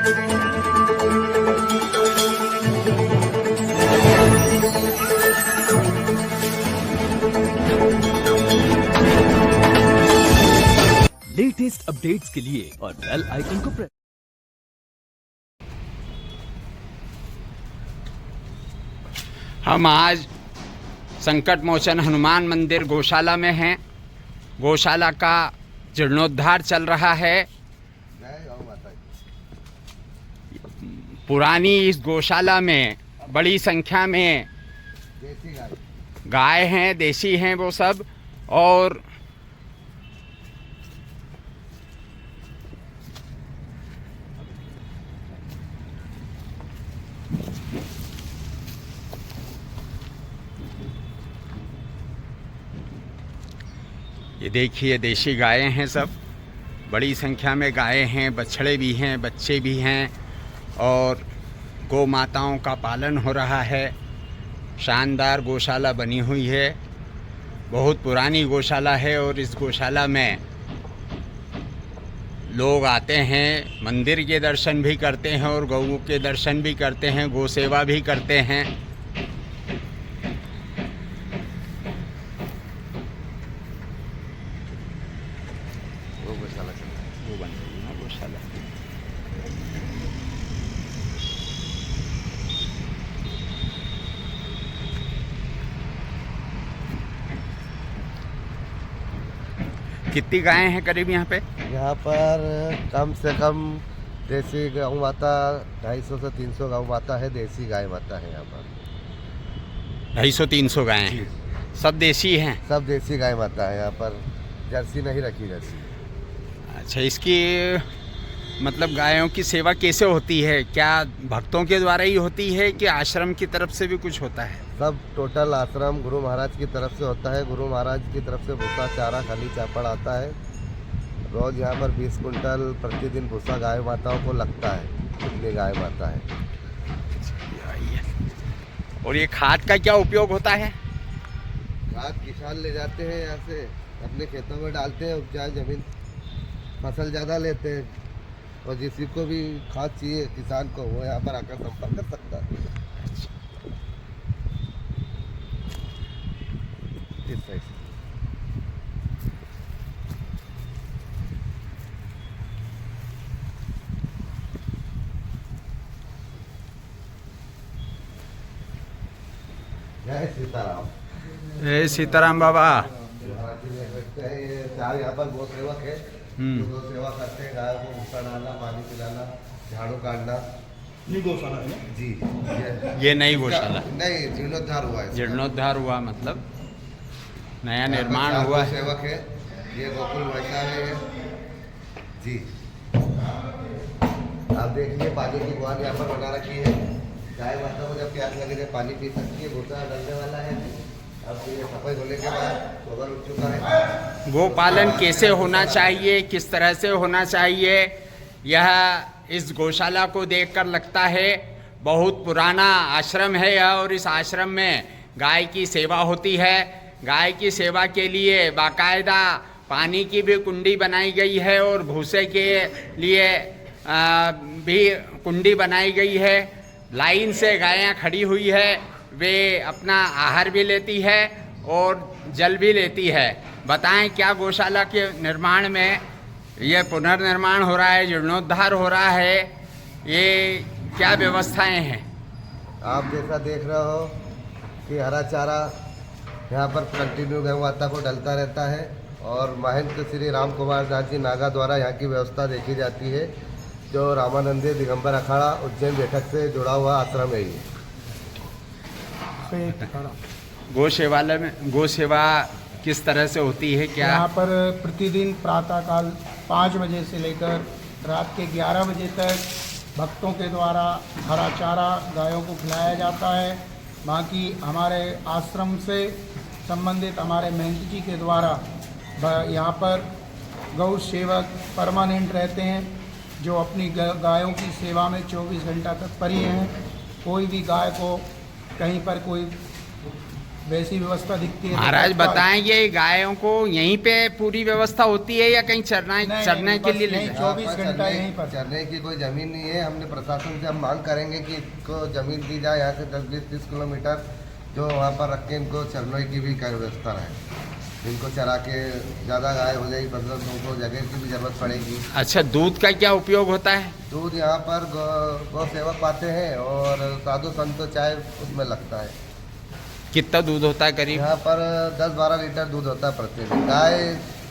Latest updates के लिए और बेल आइकन को प्रेस। हम आज संकट मोचन हनुमान मंदिर गौशाला में हैं। गौशाला का जीर्णोद्धार चल रहा है। पुरानी इस गौशाला में बड़ी संख्या में गाय हैं, देसी हैं वो सब। और ये देखिए देसी गायें हैं, सब बड़ी संख्या में गायें हैं, बछड़े भी हैं, बच्चे भी हैं और गौ माताओं का पालन हो रहा है। शानदार गौशाला बनी हुई है, बहुत पुरानी गौशाला है और इस गौशाला में लोग आते हैं, मंदिर के दर्शन भी करते हैं और गऊ के दर्शन भी करते हैं, गौ सेवा भी करते हैं। वो बन रही है ना गौशाला। कितनी गायें हैं करीब यहाँ पे? यहाँ पर कम से कम देसी गौ माता 250 से 300 गौ माता है, देसी गाय माता है यहाँ पर। 250-300 गायें हैं, सब देसी हैं? सब देसी गाय माता है यहाँ पर, जर्सी नहीं रखी जर्सी। अच्छा, इसकी मतलब गायों की सेवा कैसे होती है? क्या भक्तों के द्वारा ही होती है कि आश्रम की तरफ से भी कुछ होता है? सब टोटल आश्रम गुरु महाराज की तरफ से होता है। गुरु महाराज की तरफ से भूसा चारा खाली चापड़ आता है। रोज़ यहाँ पर 20 कुंटल प्रतिदिन भूसा गाय माताओं को लगता है, इतनी गाय माता है। और ये खाद का क्या उपयोग होता है? खाद किसान ले जाते हैं यहाँ से, अपने खेतों में डालते हैं। उपजाऊ जमीन फसल ज़्यादा लेते हैं और जिसी को भी खाद चाहिए किसान को, वो यहाँ पर आकर संपर्क कर सकता है। जय सीताराम। जय सीताराम बाबा। चार यहाँ पर गौ सेवक है जो गौ सेवा करते हैं। गायों को भूसा डालना, पानी पिलाना, झाड़ू काटना। ये गौशाला है जी, ये नई गौशाला? नहीं, जीर्णोद्धार हुआ है। जीर्णोद्धार हुआ मतलब नया निर्माण हुआ है। सेवक है, ये गोकुल वैसा है जी। आप देखिए पानी की गुहार यहाँ पर बना रखी है। गाय माता को जब प्यास लगे जब पानी पी सकती है। भूसा डालने वाला है। अब ये सफाई होने के बाद गोबर उठ चुका है। गो पालन कैसे होना चाहिए, किस तरह से होना चाहिए, यह इस गौशाला को देखकर लगता है बहुत पुराना आश्रम है यह। और इस आश्रम में गाय की सेवा होती है। गाय की सेवा के लिए बाकायदा पानी की भी कुंडी बनाई गई है और भूसे के लिए भी कुंडी बनाई गई है। लाइन से गायें खड़ी हुई है, वे अपना आहार भी लेती है और जल भी लेती है। बताएं क्या गौशाला के निर्माण में यह पुनर्निर्माण हो रहा है, जीर्णोद्धार हो रहा है, ये क्या व्यवस्थाएं हैं? आप जैसा देख रहे हो कि हरा चारा यहाँ पर कंटिन्यू गौ माता को डलता रहता है और महंत श्री राम कुमार दास जी नागा द्वारा यहाँ की व्यवस्था देखी जाती है। जो रामानंदी दिगंबर अखाड़ा उज्जैन बैठक से जुड़ा हुआ आश्रम है ये। गौ सेवा किस तरह से होती है? क्या यहाँ पर प्रतिदिन प्रातःकाल 5 बजे से लेकर रात के 11 बजे तक भक्तों के द्वारा हरा चारा गायों को खिलाया जाता है। बाकी हमारे आश्रम से संबंधित हमारे महंत जी के द्वारा यहाँ पर गौ सेवक परमानेंट रहते हैं, जो अपनी गायों की सेवा में 24 घंटा तत्पर ही हैं। कोई भी गाय को कहीं पर कोई वैसी व्यवस्था दिखती है। महाराज बताएं, ये गायों को यहीं पे पूरी व्यवस्था होती है या कहीं चरने के लिए ले नहीं, जाएं? 24 घंटा यहीं पर। चरने की कोई ज़मीन नहीं है। हमने प्रशासन से हम मांग करेंगे कि इनको ज़मीन दी जाए, यहाँ से 10-20-30 किलोमीटर, जो वहाँ पर रख के इनको चरने की भी व्यवस्था रहे। इनको चरा के ज़्यादा गाय हो जाएगी, मतलब उनको जगह की भी ज़रूरत पड़ेगी। अच्छा, दूध का क्या उपयोग होता है? दूध यहाँ पर गौ सेवक पाते हैं और साधु संत तो चाय उसमें लगता है। कितना दूध होता है करीब? यहाँ पर 10-12 लीटर दूध होता है प्रतिदिन। गाय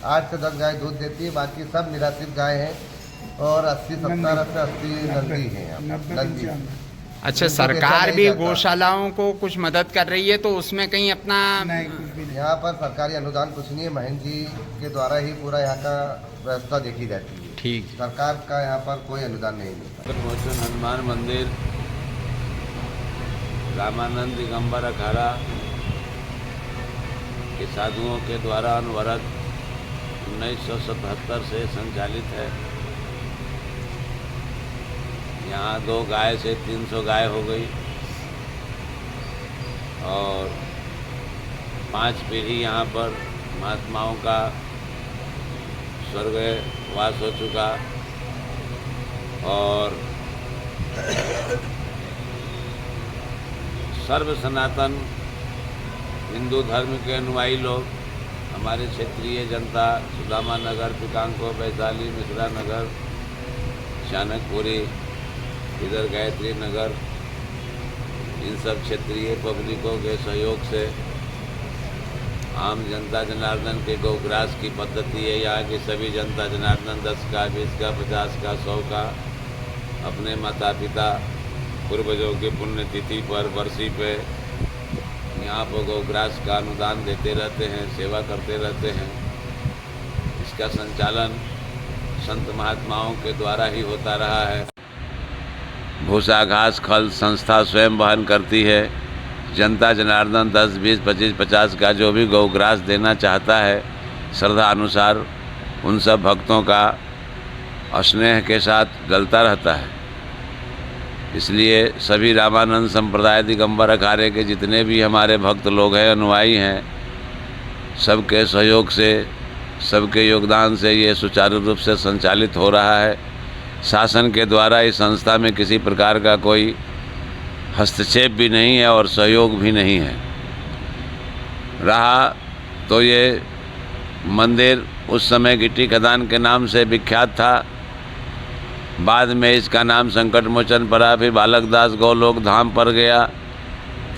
8 से 10 गाय दूध देती है, बाकी सब निराश्रित गाय हैं और 80-70 से 80 नंदी हैं यहाँ पर, नंदी। अच्छा, इनको सरकार बेचा भी नहीं जाता। गौशालाओं को कुछ मदद कर रही है, तो उसमें कहीं अपना नहीं, कुछ भी नहीं। यहाँ पर सरकारी अनुदान कुछ नहीं है, महेंद्र जी के द्वारा ही पूरा यहाँ का व्यवस्था देखी जाती है। ठीक। सरकार का यहाँ पर कोई अनुदान नहीं मिलता। मोचन हनुमान मंदिर, रामानंद दिगंबर अखाड़ा के साधुओं के द्वारा अनवरत 1977 से संचालित है। यहाँ 2 गाय से 300 गाय हो गई और 5 पीढ़ी यहाँ पर महात्माओं का स्वर्गवास हो चुका और सर्व सनातन हिंदू धर्म के अनुयायी लोग, हमारे क्षेत्रीय जनता, सुदामा नगर, पिकांको, वैशाली, मिश्रा नगर, चाणकपुरी, इधर गायत्री नगर, इन सब क्षेत्रीय पब्लिकों के सहयोग से आम जनता जनार्दन के गौग्रास की पद्धति है। यहाँ की सभी जनता जनार्दन 10 का, 20 का, 50 का, 100 का अपने माता पिता पूर्वजों की पुण्यतिथि पर, बरसी पे यहाँ पर गौग्रास का अनुदान देते रहते हैं, सेवा करते रहते हैं। इसका संचालन संत महात्माओं के द्वारा ही होता रहा है। भूसा, घास, खल संस्था स्वयं वहन करती है। जनता जनार्दन 10, 20, 25, 50 का जो भी गौग्रास देना चाहता है, श्रद्धा अनुसार उन सब भक्तों का स्नेह के साथ डलता रहता है। इसलिए सभी रामानंद संप्रदाय दिगंबर अखाड़े के जितने भी हमारे भक्त लोग हैं, अनुयायी हैं, सबके सहयोग से, सबके योगदान से ये सुचारू रूप से संचालित हो रहा है। शासन के द्वारा इस संस्था में किसी प्रकार का कोई हस्तक्षेप भी नहीं है और सहयोग भी नहीं है। रहा तो ये मंदिर उस समय गिट्टी खदान के नाम से विख्यात था, बाद में इसका नाम संकट मोचन पड़ा, फिर बालकदास गौलोक धाम पर गया।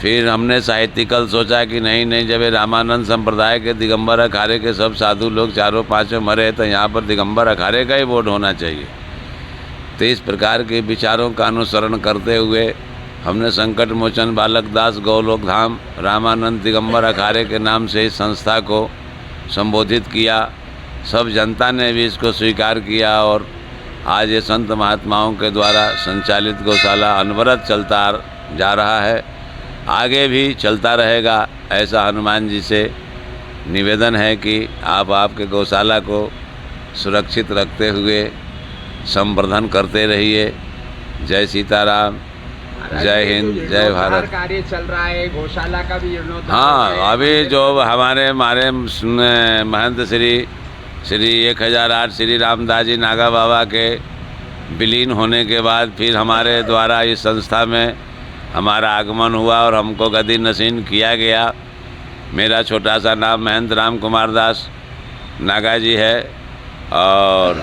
फिर हमने साहित्यिकल सोचा कि नहीं, जब ये रामानंद संप्रदाय के दिगंबर अखाड़े के सब साधु लोग 4-5 मरे तो यहाँ पर दिगंबर अखाड़े का ही बोर्ड होना चाहिए। तो इस प्रकार के विचारों का अनुसरण करते हुए हमने संकट मोचन बालकदास गौलोक धाम रामानंद दिगंबर अखाड़े के नाम से इस संस्था को संबोधित किया। सब जनता ने भी इसको स्वीकार किया और आज ये संत महात्माओं के द्वारा संचालित गौशाला अनवरत चलता जा रहा है, आगे भी चलता रहेगा। ऐसा हनुमान जी से निवेदन है कि आप आपके गौशाला को सुरक्षित रखते हुए संवर्धन करते रहिए। जय सीताराम, जय हिंद, जय भारत। कार्य चल रहा है, गौशाला का भी जीर्णोद्धार। हाँ, अभी जो हमारे महंत श्री 1008 श्री रामदास जी नागा बाबा के विलीन होने के बाद फिर हमारे द्वारा इस संस्था में हमारा आगमन हुआ और हमको गद्दी नसीन किया गया। मेरा छोटा सा नाम महंत राम कुमार दास नागा जी है और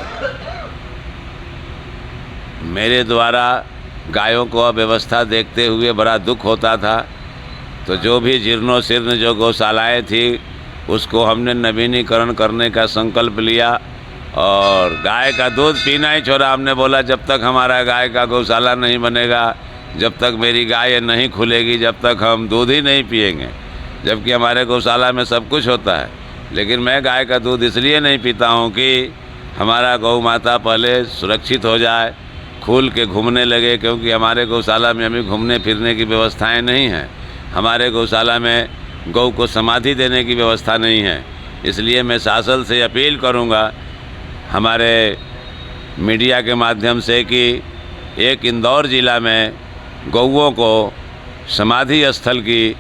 मेरे द्वारा गायों को अव्यवस्था देखते हुए बड़ा दुख होता था। तो जो भी जीर्णो शीर्ण जो गौशालाएँ थी उसको हमने नवीनीकरण करने का संकल्प लिया और गाय का दूध पीना ही छोड़ा। हमने बोला जब तक हमारा गाय का गौशाला नहीं बनेगा, जब तक मेरी गाय नहीं खुलेगी, जब तक हम दूध ही नहीं पिएंगे। जबकि हमारे गौशाला में सब कुछ होता है, लेकिन मैं गाय का दूध इसलिए नहीं पीता हूँ कि हमारा गौ माता पहले सुरक्षित हो जाए, खुल के घूमने लगे, क्योंकि हमारे गौशाला में अभी घूमने फिरने की व्यवस्थाएं नहीं हैं। हमारे गौशाला में गौ को समाधि देने की व्यवस्था नहीं है। इसलिए मैं शासन से अपील करूंगा हमारे मीडिया के माध्यम से कि एक इंदौर ज़िला में गौओं को समाधि स्थल की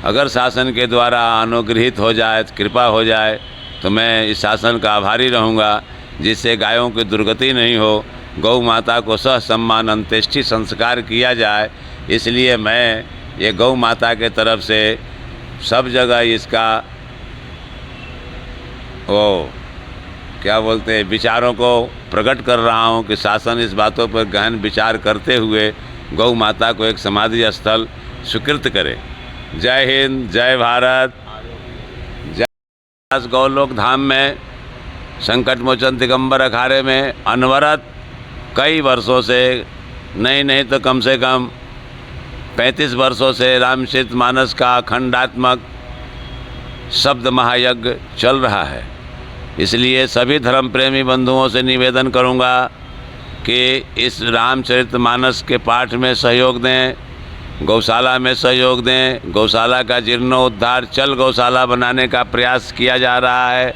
अगर शासन के द्वारा अनुग्रहित हो जाए, कृपा हो जाए, तो मैं इस शासन का आभारी रहूँगा, जिससे गायों की दुर्गति नहीं हो, गौ माता को सहसम्मान अंत्येष्टि संस्कार किया जाए। इसलिए मैं ये गौ माता के तरफ से सब जगह इसका वो क्या बोलते हैं विचारों को प्रकट कर रहा हूँ कि शासन इस बातों पर गहन विचार करते हुए गौ माता को एक समाधि स्थल स्वीकृत करे। जय हिंद, जय भारत, जय। गौलोक धाम में संकट मोचन दिगंबर अखाड़े में अनवरत कई वर्षों से, नहीं तो कम से कम 35 वर्षों से रामचरितमानस का अखंडात्मक शब्द महायज्ञ चल रहा है। इसलिए सभी धर्म प्रेमी बंधुओं से निवेदन करूंगा कि इस रामचरितमानस के पाठ में सहयोग दें, गौशाला में सहयोग दें। गौशाला का जीर्णोद्धार चल गौशाला बनाने का प्रयास किया जा रहा है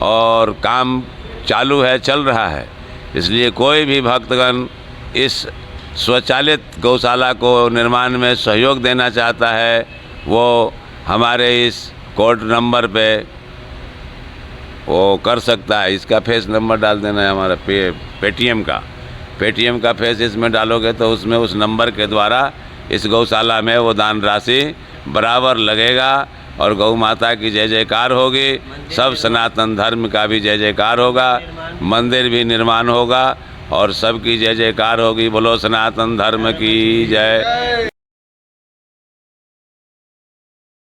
और काम चालू है, चल रहा है। इसलिए कोई भी भक्तगण इस स्वचालित गौशाला को निर्माण में सहयोग देना चाहता है, वो हमारे इस कोड नंबर पे वो कर सकता है। इसका फेस नंबर डाल देना है हमारा पेटीएम का फेस इसमें डालोगे तो उसमें उस नंबर के द्वारा इस गौशाला में वो दान राशि बराबर लगेगा और गौ माता की जय जयकार होगी। सब सनातन धर्म का भी जय जयकार होगा, मंदिर भी निर्माण होगा और सबकी जय जयकार होगी। बोलो सनातन धर्म की जय।